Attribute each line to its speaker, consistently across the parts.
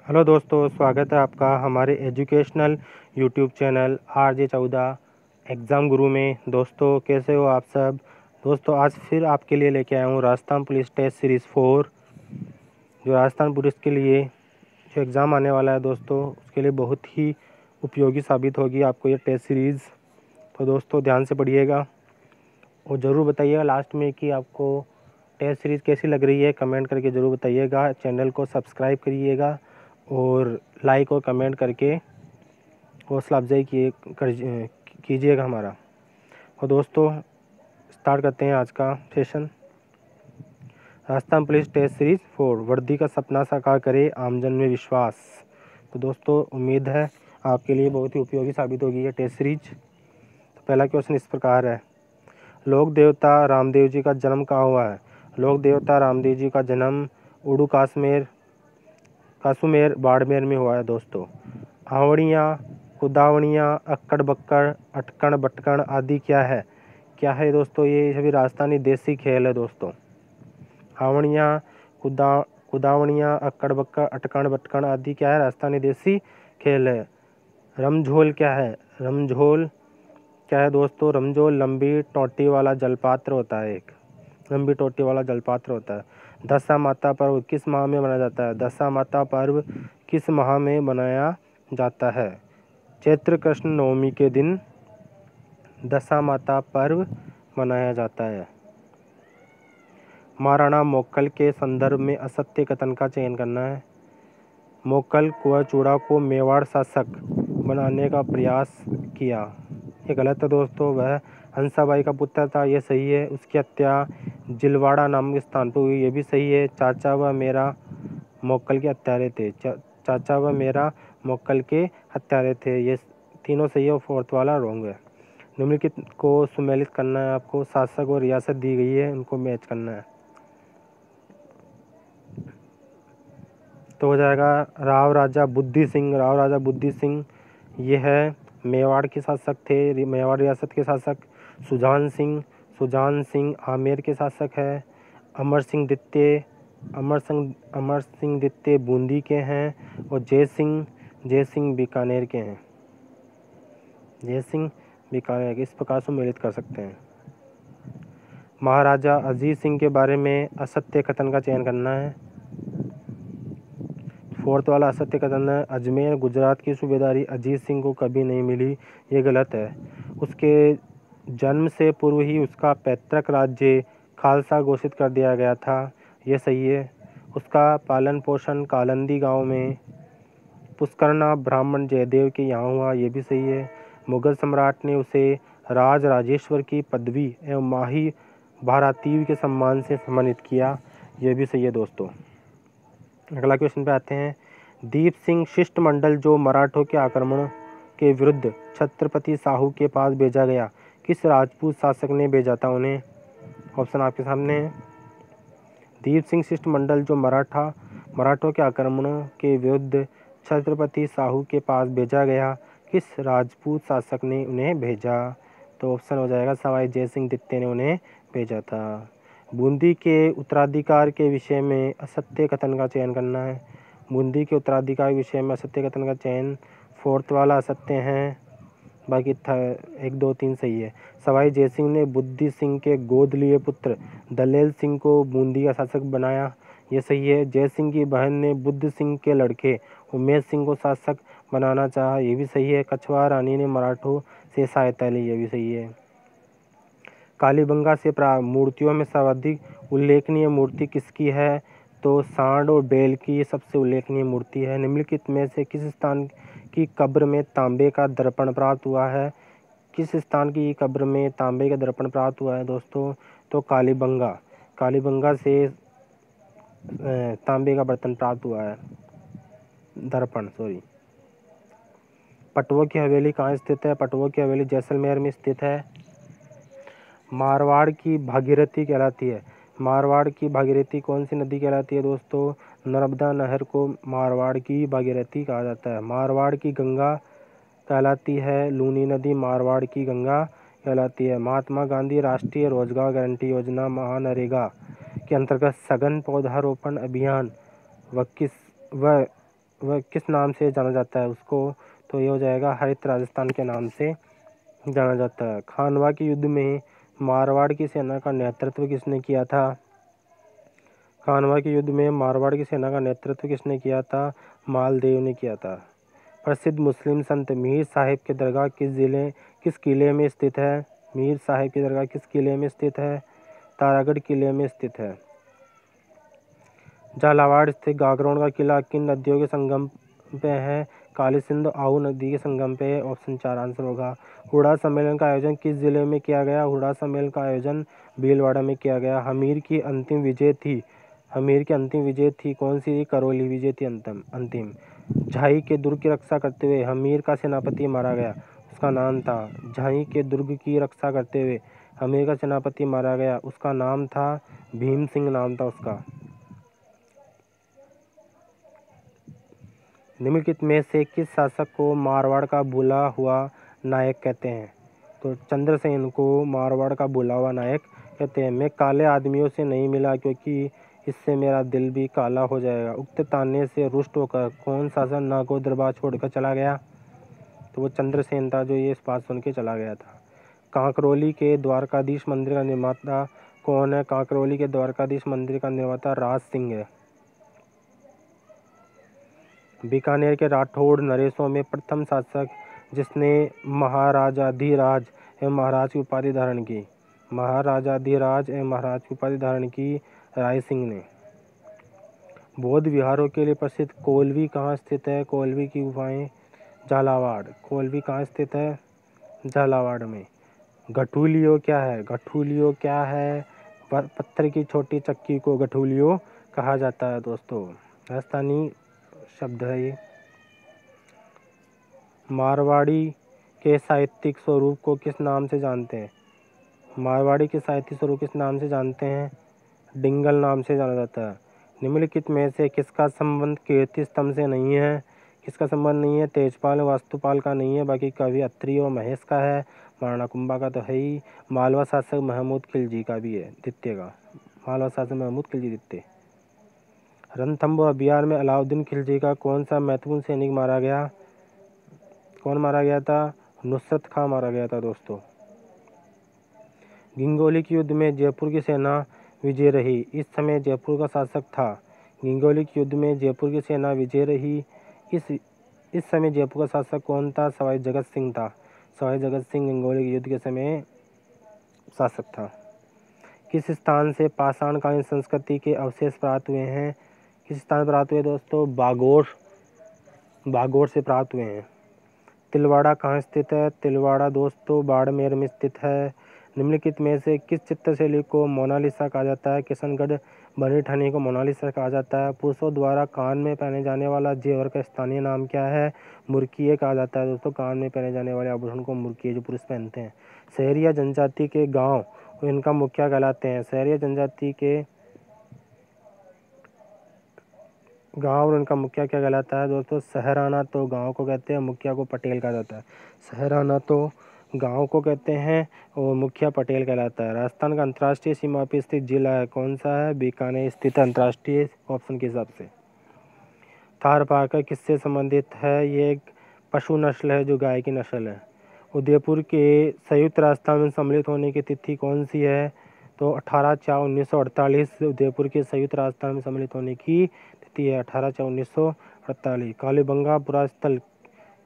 Speaker 1: Hello दोस्तों, स्वागत है आपका हमारे educational YouTube channel RJ14 exam गुरु में। दोस्तों कैसे हो आप सब। दोस्तों आज फिर आपके लिए लेके आया हूँ राजस्थान पुलिस टेस्ट सीरीज़ 4। जो राजस्थान पुलिस के लिए जो एग्ज़ाम आने वाला है दोस्तों, उसके लिए बहुत ही उपयोगी साबित होगी आपको ये टेस्ट सीरीज़। तो दोस्तों ध्यान से पढ़िएगा और ज़रूर बताइएगा लास्ट में कि आपको टेस्ट सीरीज़ कैसी लग रही है। कमेंट करके ज़रूर बताइएगा। चैनल को सब्सक्राइब करिएगा और लाइक और कमेंट करके हौसला अफजाई कीजिएगा हमारा। और दोस्तों स्टार्ट करते हैं आज का session. Rajasthan police test series 4, वर्दी का सपना साकार करे, आमजन में विश्वास। तो दोस्तों उम्मीद है आपके लिए बहुत ही उपयोगी साबित होगी ये टेस्ट सीरीज। तो पहला क्वेश्चन इस प्रकार है, लोक देवता रामदेव जी का जन्म कहाँ हुआ है। लोक देवता रामदेव जी का जन्म उड़ू कासुमेर बाड़मेर में हुआ है दोस्तों। आवड़ियाँ, कुदावड़ियाँ, अक्कड़ बक्कड़, अटकण बटकण आदि क्या है दोस्तों। ये सभी राजस्थानी देसी खेल है दोस्तों। आवड़ियाँ, कुदावड़ियाँ, अक्कड़ बक्कड़, अटकण बटकण आदि क्या है, राजस्थानी देसी खेल है। रमझोल क्या है। रमझोल क्या है दोस्तों। रमझोल लंबी टोटी वाला जलपात्र होता है। एक लंबी टोटी वाला जलपात्र होता है। दशा माता पर्व किस माह में मनाया जाता है। दशा माता पर्व किस माह में मनाया जाता है। चैत्र कृष्ण नवमी के दिन दशा माता पर्व मनाया जाता है। महाराणा मोक्कल के संदर्भ में असत्य कथन का चयन करना है। मोक्कल कुआचूड़ा को मेवाड़ शासक बनाने का प्रयास किया, ये गलत है दोस्तों। वह हंसाबाई का पुत्र था, ये सही है। उसकी हत्या जिलवाड़ा नामक स्थान पर हुई, ये भी सही है। चाचा व मेरा मोक्कल के हत्यारे थे। चाचा व मेरा मोक्कल के हत्यारे थे, ये तीनों सही है और फोर्थ वाला रॉन्ग है। निम्नलिखित को सुमेलित करना है आपको। शासक और रियासत दी गई है, उनको मैच करना है। तो हो जाएगा राव राजा बुद्धि सिंह। राव राजा बुद्धि सिंह ये है मेवाड़ के शासक थे, मेवाड़ रियासत के शासक। सुजान सिंह आमेर के शासक है। अमर सिंह द्वितीय बूंदी के हैं। और जय सिंह बीकानेर के हैं। जय सिंह बीकानेर के, इस प्रकार से मेलित कर सकते हैं। महाराजा अजीत सिंह के बारे में असत्य कथन का चयन करना है। फोर्थ वाला असत्य कथन है, अजमेर गुजरात की सूबेदारी अजीत सिंह को कभी नहीं मिली, ये गलत है। उसके जन्म से पूर्व ही उसका पैतृक राज्य खालसा घोषित कर दिया गया था, ये सही है। उसका पालन पोषण कालंदी गांव में पुष्करना ब्राह्मण जयदेव के यहाँ हुआ, ये भी सही है। मुगल सम्राट ने उसे राज राजेश्वर की पदवी एवं माही भारतीय के सम्मान से सम्मानित किया, यह भी सही है दोस्तों। अगला क्वेश्चन पे आते हैं। दीप सिंह शिष्टमंडल जो मराठों के आक्रमण के विरुद्ध छत्रपति साहू के पास भेजा गया, किस राजपूत शासक ने भेजा था उन्हें। ऑप्शन आपके सामने है। दीप सिंह शिष्टमंडल जो मराठों के आक्रमणों के विरुद्ध छत्रपति साहू के पास भेजा गया, किस राजपूत शासक ने उन्हें भेजा। तो ऑप्शन हो जाएगा सवाई जय सिंह द्वितीय ने उन्हें भेजा था। बूंदी के उत्तराधिकार के विषय में असत्य कथन का चयन करना है। बूंदी के उत्तराधिकार के विषय में असत्य कथन का चयन, फोर्थ वाला असत्य है, बाकी 1 2 3 सही है। सवाई जय सिंह ने बुद्धि सिंह के गोद लिए पुत्र दलेल सिंह को बूंदी का शासक बनाया, ये सही है। जय सिंह की बहन ने बुद्ध सिंह के लड़के उमेश सिंह को शासक बनाना चाहा, ये भी सही है। कछवा रानी ने मराठों से सहायता ली, ये भी सही है। कालीबंगा से मूर्तियों में सर्वाधिक उल्लेखनीय मूर्ति किसकी है। तो सांड और बैल की ये सबसे उल्लेखनीय मूर्ति है। निम्नलिखित में से किस स्थान की कब्र में तांबे का दर्पण प्राप्त हुआ है। किस स्थान की कब्र में तांबे का दर्पण प्राप्त हुआ है दोस्तों। तो कालीबंगा से तांबे का बर्तन प्राप्त हुआ है, दर्पण सॉरी। पटवों की हवेली कहाँ स्थित है। पटवों की हवेली जैसलमेर में स्थित है। मारवाड़ की भागीरथी कहलाती है। मारवाड़ की भागीरथी कौन सी नदी कहलाती है दोस्तों। नर्मदा नहर को मारवाड़ की भागीरथी कहा जाता है। मारवाड़ की गंगा कहलाती है लूनी नदी, मारवाड़ की गंगा कहलाती है। महात्मा गांधी राष्ट्रीय रोजगार गारंटी योजना महानरेगा के अंतर्गत सघन पौधारोपण अभियान व वह किस नाम से जाना जाता है उसको? तो ये हो जाएगा हरित राजस्थान के नाम से जाना जाता है। खानवा के युद्ध में मारवाड़ की सेना का नेतृत्व किसने किया था? खानवा के युद्ध में मारवाड़ की सेना का नेतृत्व किसने किया था? मालदेव ने किया था। प्रसिद्ध मुस्लिम संत मीर साहिब की दरगाह किस किले में स्थित है? मीर साहिब की दरगाह किस किले में स्थित है? तारागढ़ किले में स्थित है। झालावाड़ स्थित गागरोन का किला किन नदियों के संगम पे है? काली सिंध आऊ नदी के संगम पे है। ऑप्शन 4 आंसर होगा। हुड़ा सम्मेलन का आयोजन किस जिले में किया गया? हुड़ा सम्मेलन का आयोजन भीलवाड़ा में किया गया। हमीर की अंतिम विजय थी कौन सी? करौली विजय थी अंतिम। झाई के दुर्ग की रक्षा करते हुए हमीर का सेनापति मारा गया, उसका नाम था। झाई के दुर्ग की रक्षा करते हुए हमीर का सेनापति मारा गया, उसका नाम था भीम सिंह, नाम था उसका। निम्नलिखित में से किस शासक को मारवाड़ का भूला हुआ नायक कहते हैं? तो चंद्रसेन को मारवाड़ का भूला हुआ नायक कहते हैं। मैं काले आदमियों से नहीं मिला क्योंकि इससे मेरा दिल भी काला हो जाएगा। उक्त ताने से रुष्ट होकर कौन शासक नागौर दरबार छोड़कर चला गया? तो वो चंद्रसेन था जो ये बात सुन के चला गया था। कांकरोली के द्वारकाधीश मंदिर का निर्माता कौन है? कांकरोली के द्वारकाधीश मंदिर का निर्माता राज सिंह है। बीकानेर के राठौड़ नरेशों में प्रथम शासक जिसने महाराजाधिराज एवं महाराज की उपाधि धारण की? महाराजाधिराज एवं महाराज की उपाधि धारण की राय सिंह ने। बौद्ध विहारों के लिए प्रसिद्ध कोलवी कहाँ स्थित है? कोलवी की गुफाएं झालावाड़। कोलवी कहाँ स्थित है? झालावाड़ में। गठुलियो क्या है? गठुलियो क्या है? पत्थर की छोटी चक्की को गठुलियो कहा जाता है दोस्तों। राजस्थानी शब्द है ये। मारवाड़ी के साहित्यिक स्वरूप को किस नाम से जानते हैं? मारवाड़ी के साहित्यिक स्वरूप किस नाम से जानते हैं? डिंगल नाम से जाना जाता है। निम्नलिखित में से किसका संबंध कीर्ति स्तंभ से नहीं है? किसका संबंध नहीं है? तेजपाल वास्तुपाल का नहीं है, बाकी कवि अत्रि और महेश का है। महाराणा कुंभा का तो है ही। मालवा शासक महमूद खिलजी का भी है, द्वितीय का। मालवा शासक महमूद खिलजी द्वितीय। रणथंभौर अभियान में अलाउद्दीन खिलजी का कौन सा महत्वपूर्ण सैनिक मारा गया? कौन मारा गया था? नुसरत खां मारा गया था दोस्तों। गिंगोली के युद्ध में जयपुर की सेना विजय रही, इस समय जयपुर का शासक था। गिंगोली के युद्ध में जयपुर की सेना विजय रही, इस समय जयपुर का शासक कौन था? सवाई जगत सिंह था। सवाई जगत सिंह गिंगोली के युद्ध के समय शासक था। किस स्थान से पाषाणकालीन संस्कृति के अवशेष प्राप्त हुए हैं? किस स्थान पर प्राप्त हुए दोस्तों? बागोर से प्राप्त हुए हैं। तिलवाड़ा कहाँ स्थित है? तिलवाड़ा दोस्तों बाड़मेर में स्थित है। निम्नलिखित में से किस चित्रशैली को मोनालिसा कहा जाता है? किशनगढ़ बनी ठनी को मोनालिसा कहा जाता है। पुरुषों द्वारा कान में पहने जाने वाला जेवर का स्थानीय नाम क्या है? मुर्किये कहा जाता है दोस्तों। कान में पहने जाने वाले आभूषण को मुर्किये जो पुरुष पहनते हैं। शहरिया जनजाति के गाँव इनका मुखिया कहलाते हैं। शहरिया जनजाति के गांव और उनका मुखिया क्या कहलाता है दोस्तों? शहराना तो गांव को कहते हैं, मुखिया को पटेल कहा जाता है। शहराना तो गांव को कहते हैं और मुखिया पटेल कहलाता है। राजस्थान का अंतर्राष्ट्रीय सीमा पर स्थित जिला है कौन सा है? बीकानेर स्थित अंतर्राष्ट्रीय ऑप्शन के हिसाब से। थारपारकर किससे संबंधित है? ये एक पशु नस्ल है जो गाय की नस्ल है। उदयपुर के संयुक्त राजस्थान में सम्मिलित होने की तिथि कौन सी है? तो 18/4/1948 उदयपुर के संयुक्त राजस्थान में सम्मिलित होने की तिथि है 18/4/1948। कालीबंगा पुरास्थल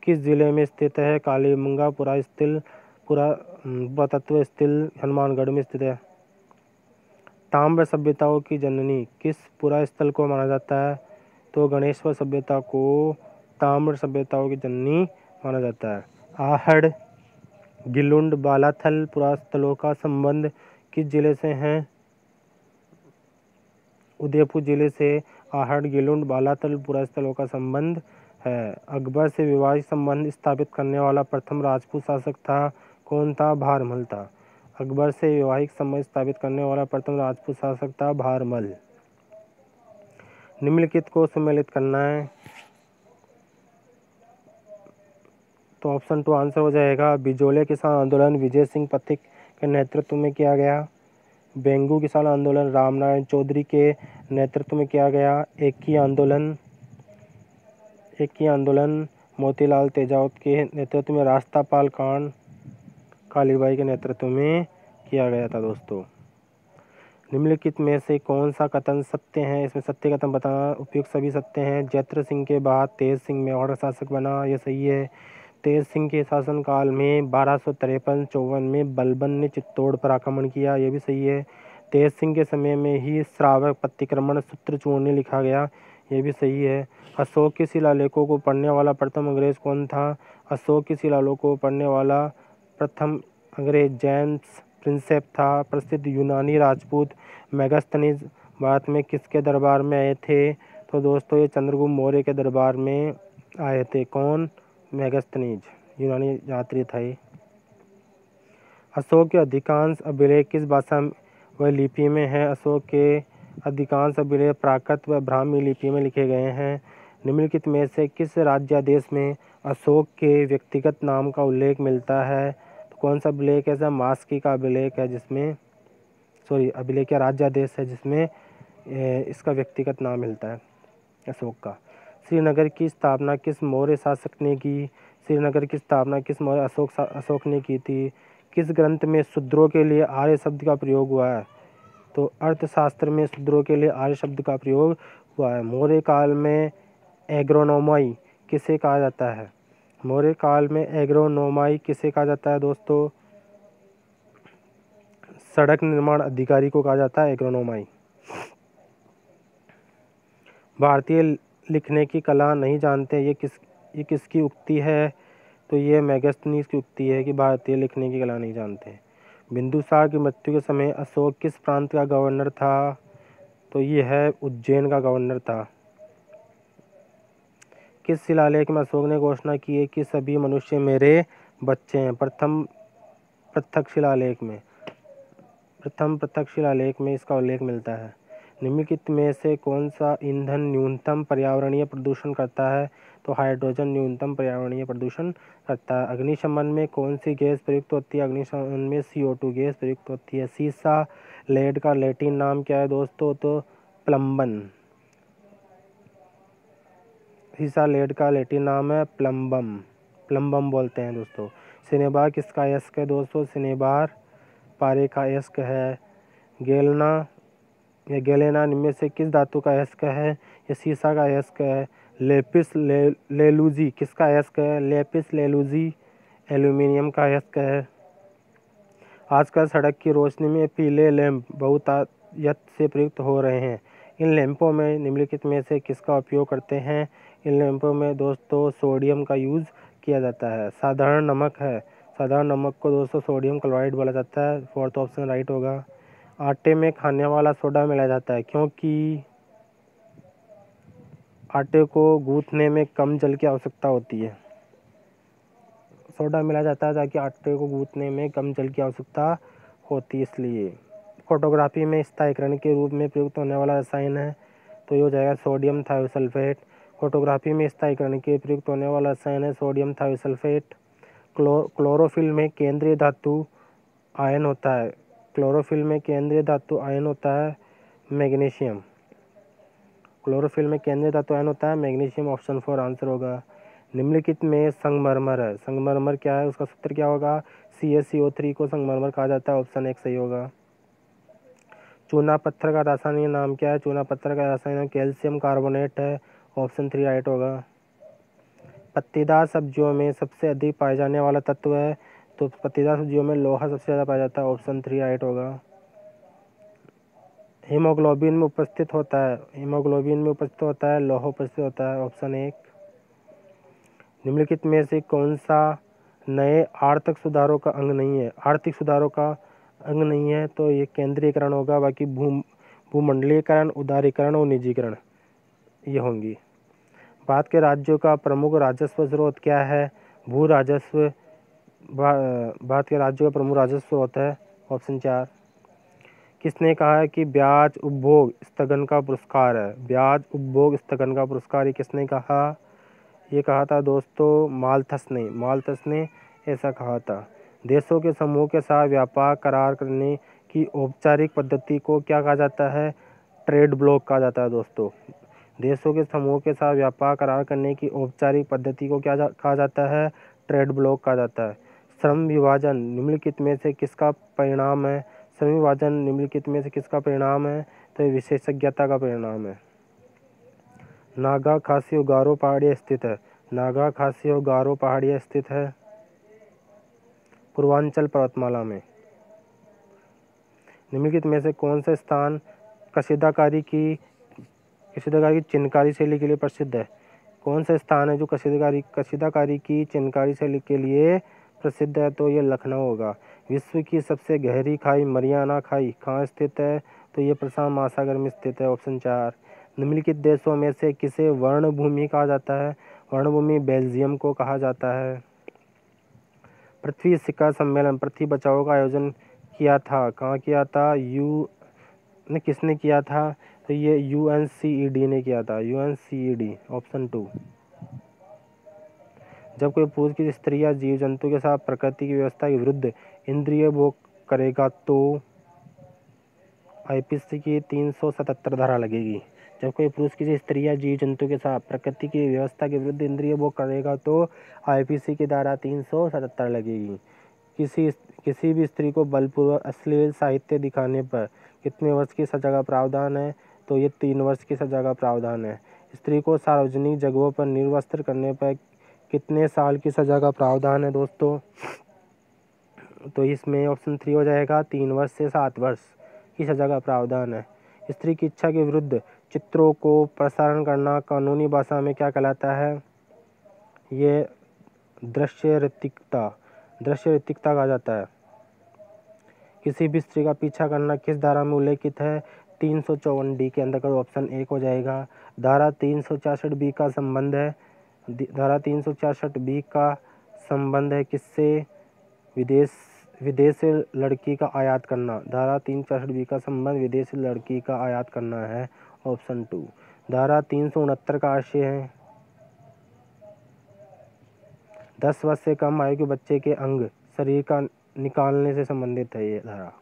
Speaker 1: किस जिले में स्थित है? कालीबंगा पुरातत्व स्थल हनुमानगढ़ में स्थित है। ताम्र सभ्यताओं की जननी किस पुरास्थल को माना जाता है? तो गणेश्वर सभ्यता को ताम्र सभ्यताओं की जननी माना जाता है। आहड़ गिलुंड बालाथल पुरास्थलों का संबंध किस जिले से है? उदयपुर जिले से आहड़ गिलुंड बालाथल पुरास्थलों का संबंध है। अकबर से वैवाहिक संबंध स्थापित करने वाला प्रथम राजपूत शासक था कौन था? भारमल था। अकबर से वैवाहिक संबंध स्थापित करने वाला प्रथम राजपूत शासक था भारमल। निम्नलिखित को सम्मिलित करना है तो ऑप्शन 2 आंसर हो जाएगा। बिजोले किसान आंदोलन विजय सिंह पथिक के नेतृत्व में किया गया। बेंगू किसान आंदोलन रामनारायण चौधरी के नेतृत्व में किया गया। एक ही आंदोलन एक ही आंदोलन मोतीलाल तेजावत के नेतृत्व में रास्तापाल खान कालीबाई के नेतृत्व में किया गया था दोस्तों। निम्नलिखित में से कौन सा कथन सत्य है? इसमें सत्य कथन बताना उपयुक्त सभी सत्य हैं। जयद्रथ सिंह के बाद तेज सिंह मेवाड़ का शासक बना, यह सही है। तेज सिंह के शासनकाल में 1253-54 में बलबन ने चित्तौड़ पर आक्रमण किया, यह भी सही है। तेज सिंह के समय में ही श्रावक प्रतिक्रमण सूत्र चूर्ण लिखा गया, यह भी सही है। अशोक के शिलालेखों को पढ़ने वाला प्रथम अंग्रेज कौन था? अशोक के शिलालेखों को पढ़ने वाला प्रथम अंग्रेज जेम्स प्रिंसेप था। प्रसिद्ध यूनानी राजपूत मेगास्थनीज भारत में किसके दरबार में आए थे? तो दोस्तों ये चंद्रगुप्त मौर्य के दरबार में आए थे। कौन? मेगास्थनीज, यूनानी यात्री था ये। अशोक के अधिकांश अभिलेख किस भाषा व लिपि में हैं? अशोक के अधिकांश अभिलेख प्राकृत व ब्राह्मी लिपि में लिखे गए हैं। निम्नलिखित में से किस राज्यादेश में अशोक के व्यक्तिगत नाम का उल्लेख मिलता है? तो कौन सा अभिलेख है? मास्की का अभिलेख है जिसमें अभिलेख या राज्यादेश है जिसमें इसका व्यक्तिगत नाम मिलता है अशोक का। श्रीनगर की स्थापना किस मौर्य शासक ने की? श्रीनगर की स्थापना किस मौर्य अशोक ने की थी? किस ग्रंथ में शूद्रों के लिए आर्य शब्द का प्रयोग हुआ है? तो अर्थशास्त्र में शूद्रों के लिए आर्य शब्द का प्रयोग हुआ है। मौर्य काल में एग्रोनोमाई किसे कहा जाता है? मौर्य काल में एग्रोनोमाई किसे कहा जाता है दोस्तों? सड़क निर्माण अधिकारी को कहा जाता है एग्रोनोमाई। भारतीय लिखने की कला नहीं जानते, ये किसकी उक्ति है? तो ये मेगास्थनीज की उक्ति है कि भारतीय लिखने की कला नहीं जानते। बिंदुसार की मृत्यु के समय अशोक किस प्रांत का गवर्नर था? तो ये है उज्जैन का गवर्नर था। किस शिलालेख में अशोक ने घोषणा की है कि सभी मनुष्य मेरे बच्चे हैं? प्रथम प्रत्यक्ष शिलालेख में इसका उल्लेख मिलता है। निम्नलिखित में से कौन सा ईंधन न्यूनतम पर्यावरणीय प्रदूषण करता है? तो हाइड्रोजन न्यूनतम पर्यावरणीय प्रदूषण करता है। अग्निशमन में कौन सी गैस प्रयुक्त होती है? अग्निशमन में CO2 गैस प्रयुक्त होती है। सीसा लेड का लैटिन नाम क्या है दोस्तों? तो प्लम्बन। सीसा लेड का लैटिन नाम है प्लम्बम बोलते हैं दोस्तों। सिनेबार किसका अयस्क है दोस्तों? सिनेबार पारे का अयस्क है। गैलेना निम्न में से किस धातु का अयस्क है? ये सीसा का अयस्क है। लेपिस लेलुजी किसका अयस्क है? लेपिस लेलुजी एल्यूमिनियम का अयस्क है। आजकल सड़क की रोशनी में पीले लैंप बहुतायत से प्रयुक्त हो रहे हैं। इन लैंपों में निम्नलिखित में से किसका उपयोग करते हैं? इन लैंपों में दोस्तों सोडियम का यूज़ किया जाता है। साधारण नमक है, साधारण नमक को दोस्तों सोडियम क्लोराइड बोला जाता है। फोर्थ ऑप्शन राइट होगा। आटे में खाने वाला सोडा मिलाया जाता है क्योंकि आटे को गूंथने में कम जल की आवश्यकता होती है। सोडा मिलाया जाता है ताकि आटे को गूंथने में कम जल की आवश्यकता होती है, इसलिए। फोटोग्राफी में स्थायीकरण के रूप में प्रयुक्त होने वाला रसायन है, तो ये हो जाएगा सोडियम थायोसल्फेट। फोटोग्राफी में स्थायीकरण के प्रयुक्त होने वाला रसायन है सोडियम थायोसल्फेट। क्लोरोफिल में केंद्रीय धातु आयन होता है। क्लोरोफिल में केंद्रीय धातु आयन होता है मैग्नीशियम। क्लोरोफिल में केंद्रीय धातु आयन होता है मैग्नीशियम। ऑप्शन 4 आंसर होगा। निम्नलिखित में संगमरमर है। संगमरमर क्या है? उसका सूत्र क्या होगा? CaCO3 को संगमरमर कहा जाता है। ऑप्शन 1 सही होगा। चूना पत्थर का रासायनिक नाम क्या है? चूना पत्थर का रासायनिक नाम कैल्शियम कार्बोनेट है। ऑप्शन 3 राइट होगा। पत्तीदार सब्जियों में सबसे अधिक पाए जाने वाला तत्व है, तो पत्तीदार सब्जियों में लोहा सबसे ज़्यादा पाया जाता है। ऑप्शन 3 राइट होगा। हीमोग्लोबिन में उपस्थित होता है लोहा उपस्थित होता है। ऑप्शन 1। निम्नलिखित में से कौन सा नए आर्थिक सुधारों का अंग नहीं है? आर्थिक सुधारों का अंग नहीं है तो ये केंद्रीयकरण होगा। बाकी भूमंडलीकरण, उदारीकरण और निजीकरण ये होंगी। भारत के राज्यों का प्रमुख राजस्व स्रोत क्या है? भू राजस्व भारत के राज्यों का प्रमुख राजस्व स्रोत है। ऑप्शन 4। किसने कहा है कि ब्याज उपभोग स्थगन का पुरस्कार है? ब्याज उपभोग स्थगन का पुरस्कार ये किसने कहा? ये कहा था दोस्तों माल्थस ने ऐसा कहा था। देशों के समूह के साथ व्यापार करार करने की औपचारिक पद्धति को क्या कहा जाता है? ट्रेड ब्लॉक कहा जाता है दोस्तों। देशों के समूह के साथ व्यापार करार करने की औपचारिक पद्धति को कहा जाता है? ट्रेड ब्लॉक कहा जाता है। श्रम विभाजन निम्नलिखित में से किसका परिणाम है? श्रम विभाजन निम्नलिखित में से किसका परिणाम है? तो ये विशेषज्ञता का परिणाम है। नागा, खासी और गारो पहाड़ियाँ स्थित है? नागा, खासी और गारो पहाड़ियाँ स्थित है पूर्वांचल पर्वतमाला में। निम्नलिखित में से कौन सा स्थान कशीदाकारी की चिन्हकारी शैली के लिए प्रसिद्ध है? कौन सा स्थान है जो कशीदाकारी की चिन्हकारी शैली के लिए प्रसिद्ध है? तो ये लखनऊ होगा। विश्व की सबसे गहरी खाई मरियाना खाई कहाँ स्थित है? तो ये प्रशांत महासागर में स्थित है, ऑप्शन 4। निम्नलिखित देशों में से किसे वर्णभूमि कहा जाता है? वर्णभूमि बेल्जियम को कहा जाता है। पृथ्वी शिखर सम्मेलन, पृथ्वी बचाओ का आयोजन किया था, कहाँ किया था? किसने किया था? तो ये UNCED ने किया था, UNCED, ऑप्शन 2। जब कोई पुरुष किसी स्त्री या जीव जंतु के साथ प्रकृति की व्यवस्था के विरुद्ध इंद्रिय भोग करेगा तो IPC की 377 धारा लगेगी। जब कोई पुरुष किसी स्त्री या जीव जंतु के साथ प्रकृति की व्यवस्था के विरुद्ध इंद्रिय भोग करेगा तो IPC की धारा 377 लगेगी। किसी भी स्त्री को बलपूर्वक अश्लील साहित्य दिखाने पर कितने वर्ष की सजा का प्रावधान है? तो ये 3 वर्ष की सजा का प्रावधान है। स्त्री को सार्वजनिक जगहों पर निर्वस्त्र करने पर कितने साल की सजा का प्रावधान है दोस्तों? तो इसमें ऑप्शन 3 हो जाएगा, 3 वर्ष से 7 वर्ष की सजा का प्रावधान है। स्त्री की इच्छा के विरुद्ध चित्रों को प्रसारण करना कानूनी भाषा में क्या कहलाता है? ये दृश्य ऋतिकता कहा जाता है। किसी भी स्त्री का पीछा करना किस धारा में उल्लेखित है? 354D के अंतर्गत ऑप्शन 1 हो जाएगा। धारा 366B का संबंध है, धारा 366B का संबंध है किससे? विदेश से लड़की का आयात करना। धारा 366B का संबंध विदेश से लड़की का आयात करना है, ऑप्शन 2। धारा 369 का आशय है 10 वर्ष से कम आयु के बच्चे के अंग शरीर का निकालने से संबंधित है ये धारा।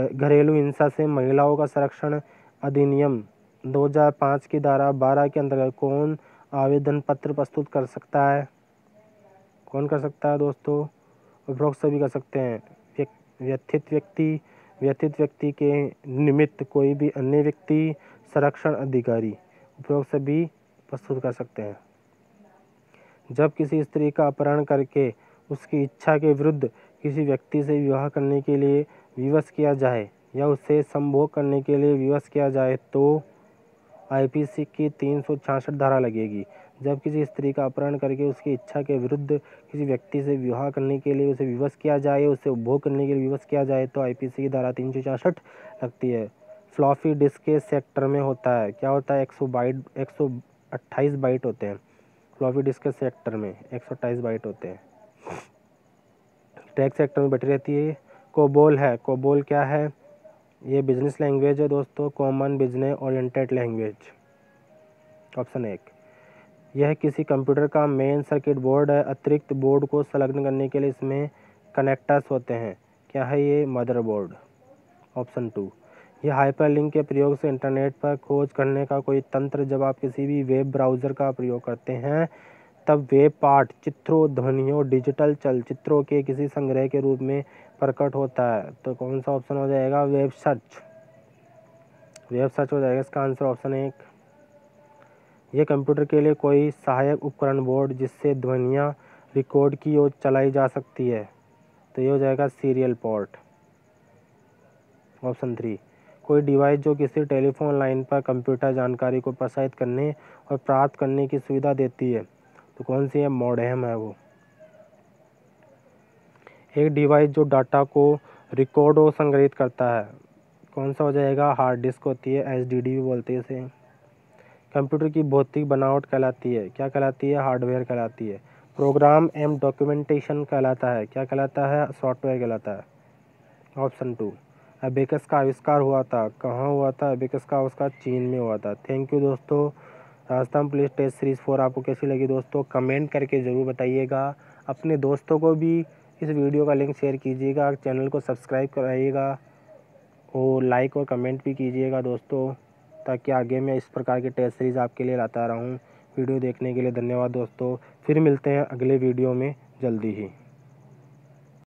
Speaker 1: घरेलू हिंसा से महिलाओं का संरक्षण अधिनियम 2005 की धारा 12 के अंतर्गत कौन आवेदन पत्र प्रस्तुत कर सकता है? कौन कर सकता है दोस्तों? उपरोक्त सभी कर सकते हैं। व्यथित व्यक्ति के निमित्त कोई भी अन्य व्यक्ति, संरक्षण अधिकारी, उपरोक्त सभी प्रस्तुत कर सकते हैं। जब किसी स्त्री का अपहरण करके उसकी इच्छा के विरुद्ध किसी व्यक्ति से विवाह करने के लिए विवश किया जाए या उसे संभोग करने के लिए विवश किया जाए तो IPC की 366 धारा लगेगी। जब किसी स्त्री का अपहरण करके उसकी इच्छा के विरुद्ध किसी व्यक्ति से विवाह करने के लिए उसे विवश किया जाए, उसे उपभोग करने के लिए विवश किया जाए तो IPC की धारा 366 लगती है। फ्लॉपी डिस्क के सेक्टर में होता है, क्या होता है? 128 बाइट होते हैं। फ्लॉपी डिस्क के सेक्टर में 128 बाइट होते हैं। टेक्स्ट सेक्टर में बैठी रहती है। कोबोल है, कोबोल क्या है? ये बिजनेस लैंग्वेज है दोस्तों, common business oriented language, option 1। यह किसी कंप्यूटर का मेन सर्किट बोर्ड है। अतिरिक्त बोर्ड को संलग्न करने के लिए इसमें कनेक्टर्स होते हैं, क्या है ये? Motherboard, option 2। यह हाइपरलिंक के प्रयोग से इंटरनेट पर खोज करने का कोई तंत्र। जब आप किसी भी वेब ब्राउज़र का प्रयोग करते हैं तब वेब पाठ चित्रों, ध्वनियों, डिजिटल चलचित्रों के किसी संग्रह के रूप में प्रकट होता है। तो कौन सा ऑप्शन हो जाएगा? वेब सर्च हो जाएगा इसका आंसर, ऑप्शन 1। यह कंप्यूटर के लिए कोई सहायक उपकरण बोर्ड जिससे ध्वनियाँ रिकॉर्ड की और चलाई जा सकती है, तो ये हो जाएगा सीरियल पोर्ट, ऑप्शन 3। कोई डिवाइस जो किसी टेलीफोन लाइन पर कंप्यूटर जानकारी को प्रसारित करने और प्राप्त करने की सुविधा देती है, तो कौन सी है? मॉडेम है वो। एक डिवाइस जो डाटा को रिकॉर्ड और संग्रहित करता है, कौन सा हो जाएगा? हार्ड डिस्क होती है, HDD भी बोलते हैं इसे। कंप्यूटर की भौतिक बनावट कहलाती है, क्या कहलाती है? हार्डवेयर कहलाती है। प्रोग्राम एंड डॉक्यूमेंटेशन कहलाता है, क्या कहलाता है? सॉफ्टवेयर कहलाता है, ऑप्शन 2। अबेकस का आविष्कार हुआ था, कहाँ हुआ था? अबेकस का आविष्कार चीन में हुआ था। थैंक यू दोस्तों। राजस्थान पुलिस टेस्ट सीरीज़ 4 आपको कैसी लगी दोस्तों? कमेंट करके ज़रूर बताइएगा। अपने दोस्तों को भी इस वीडियो का लिंक शेयर कीजिएगा, चैनल को सब्सक्राइब कराइएगा और लाइक और कमेंट भी कीजिएगा दोस्तों। ताकि आगे मैं इस प्रकार की टेस्ट सीरीज़ आपके लिए लाता रहूँ। वीडियो देखने के लिए धन्यवाद दोस्तों। फिर मिलते हैं अगले वीडियो में जल्दी ही।